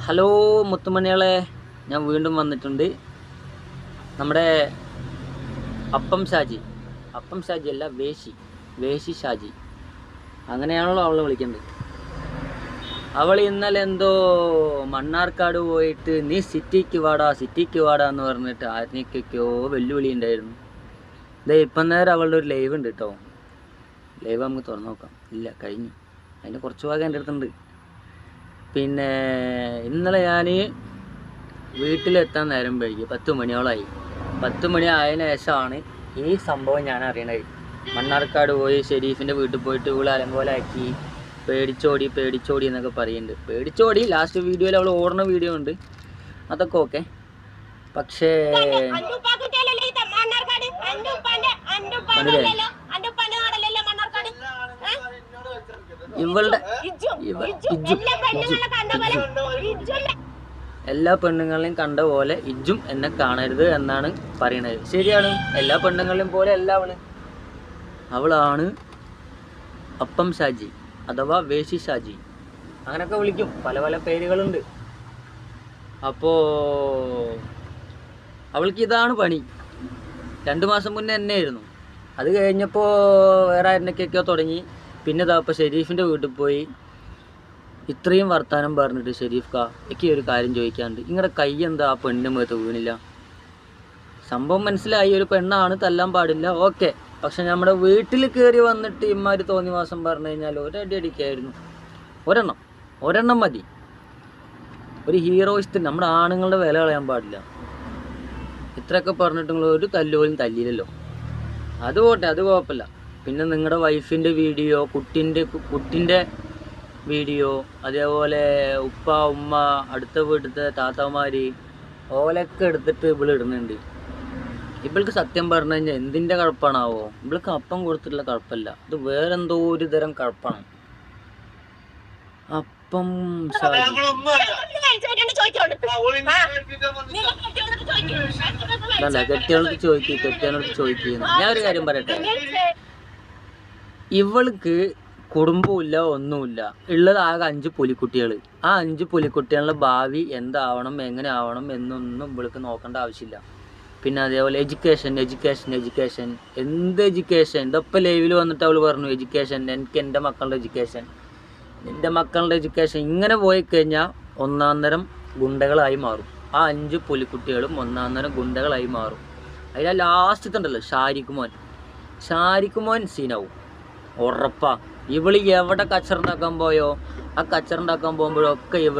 Hello മുത്തുമണികളെ, ഞാൻ വീണ്ടും വന്നിട്ടുണ്ട്. നമ്മുടെ അപ്പം ഷാജി അല്ല, വേശി ഷാജി, അങ്ങനെയാണല്ലോ അവളെ വിളിക്കേണ്ടത്. അവൾ ഇന്നലെ എന്തോ മണ്ണാർക്കാട് പോയിട്ട് നീ സിറ്റിക്ക് വാടാ എന്ന് പറഞ്ഞിട്ട് ആർക്കൊക്കെയോ വെല്ലുവിളി ഉണ്ടായിരുന്നു. ഇപ്പം നേരം അവളുടെ ഒരു ലൈവ് ഉണ്ട് കേട്ടോ. ലൈവ് നമുക്ക് തുറന്നു നോക്കാം. ഇല്ല, കഴിഞ്ഞു. അതിന് കുറച്ച് ഭാഗം എൻ്റെ അടുത്തുണ്ട്. പിന്നെ ഇന്നലെ ഞാൻ വീട്ടിലെത്താൻ നേരം വൈകി, 10 മണിയോളമായി. 10 മണി ആയതിനു ശേഷമാണ് ഈ സംഭവം ഞാൻ അറിയണത്. മണ്ണാർക്കാട് പോയി ഷെരീഫിൻ്റെ വീട്ടിൽ പോയിട്ട് ഇവള് അലങ്കോലാക്കി, പേടിച്ചോടി എന്നൊക്കെ പറയുന്നുണ്ട്. പേടിച്ചോടി ലാസ്റ്റ് വീഡിയോയിൽ അവൾ ഓടുന്ന വീഡിയോ ഉണ്ട്, അതൊക്കെ ഓക്കെ. പക്ഷേ ഇവളുടെ എല്ലാ പെണ്ണുങ്ങളെയും കണ്ട പോലെ ഇജ്ജും എന്നെ കാണരുത് എന്നാണ് പറയണത്. ശരിയാണ്, എല്ലാ പെണ്ണുങ്ങളെയും പോലെ അല്ല അവളാണ് അപ്പം ഷാജി അഥവാ വേശി ഷാജി, അങ്ങനെയൊക്കെ വിളിക്കും, പല പല പേരുകളുണ്ട്. അപ്പോൾ അവൾക്ക് ഇതാണ് പണി. 2 മാസം മുന്നേ എന്നെ ആയിരുന്നു. അത് കഴിഞ്ഞപ്പോൾ വേറെ ആരുന്നൊക്കെയൊക്കെയോ തുടങ്ങി. പിന്നെ ഇപ്പോൾ ഷെരീഫിൻ്റെ വീട്ടിൽ പോയി ഇത്രയും വർത്താനം പറഞ്ഞിട്ട്, ഷെരീഫ് എനിക്ക് ഒരു കാര്യം ചോദിക്കാണ്ട്, നിങ്ങളുടെ കൈ എന്താ ആ പെണ്ണിന് മുഖത്ത് വീണില്ല? സംഭവം മനസ്സിലായി, ഒരു പെണ്ണാണ്, തല്ലാൻ പാടില്ല, ഓക്കെ. പക്ഷെ നമ്മുടെ വീട്ടിൽ കയറി വന്നിട്ട് ഇമ്മാര് തോന്നിവാസം പറഞ്ഞു കഴിഞ്ഞാൽ ഒരടി അടിക്കായിരുന്നു. ഒരെണ്ണം മതി. ഒരു ഹീറോയിസ്റ്റ്, നമ്മുടെ ആണുങ്ങളുടെ വില കളയാൻ പാടില്ല. ഇത്രയൊക്കെ പറഞ്ഞിട്ട് നിങ്ങൾ ഒരു തല്ലുപോലും തല്ലിയില്ലല്ലോ. അത് പോട്ടെ, അത് കുഴപ്പമില്ല. പിന്നെ നിങ്ങളുടെ വൈഫിൻ്റെ വീഡിയോ, കുട്ടിൻ്റെ വീഡിയോ, അതേപോലെ ഉപ്പ ഉമ്മ, അടുത്ത വീട്ടിലത്തെ താത്തമാർ, ഓലൊക്കെ എടുത്തിട്ട് ഇടുന്നുണ്ട്. ഇവൾക്ക് സത്യം പറഞ്ഞു കഴിഞ്ഞാൽ എന്തിൻ്റെ കഴപ്പാണാവോ? ഇവൾക്ക് അപ്പം കൊടുത്തിട്ടുള്ള കഴപ്പല്ല, ഇത് വേറെന്തോ ഒരു തരം കഴപ്പാണ്. അപ്പം കെട്ടിയോളത്ത് ചോദിക്കുന്നു. ഞാൻ ഒരു കാര്യം പറയട്ടെ, ഇവൾക്ക് കുടുംബമില്ല, ഒന്നുമില്ല. ഉള്ളത് ആകെ 5 പുലിക്കുട്ടികൾ. ആ 5 പുലിക്കുട്ടികളുടെ ഭാവി എന്താവണം, എങ്ങനെ ആവണം എന്നൊന്നും ഇവൾക്ക് നോക്കേണ്ട ആവശ്യമില്ല. പിന്നെ അതേപോലെ എഡ്യൂക്കേഷൻ, എന്ത് എഡ്യൂക്കേഷൻ? ഇതൊപ്പം ലൈവിൽ വന്നിട്ട് അവൾ പറഞ്ഞു എഡ്യൂക്കേഷൻ, എനിക്ക് എൻ്റെ മക്കളുടെ എഡ്യൂക്കേഷൻ. ഇങ്ങനെ പോയി കഴിഞ്ഞാൽ ഒന്നാന്തരം ഗുണ്ടകളായി മാറും. ആ 5 പുലിക്കുട്ടികളും ഒന്നാന്തരം ഗുണ്ടകളായി മാറും. അതിൽ ലാസ്റ്റത്തുണ്ടല്ലോ ഷാരിഖ് മോൻ സീനാവും, ഉറപ്പാ. ഇവള് എവിടെ കച്ചറുണ്ടാക്കാൻ പോയോ, ആ കച്ചറുണ്ടാക്കാൻ പോകുമ്പോഴൊക്കെ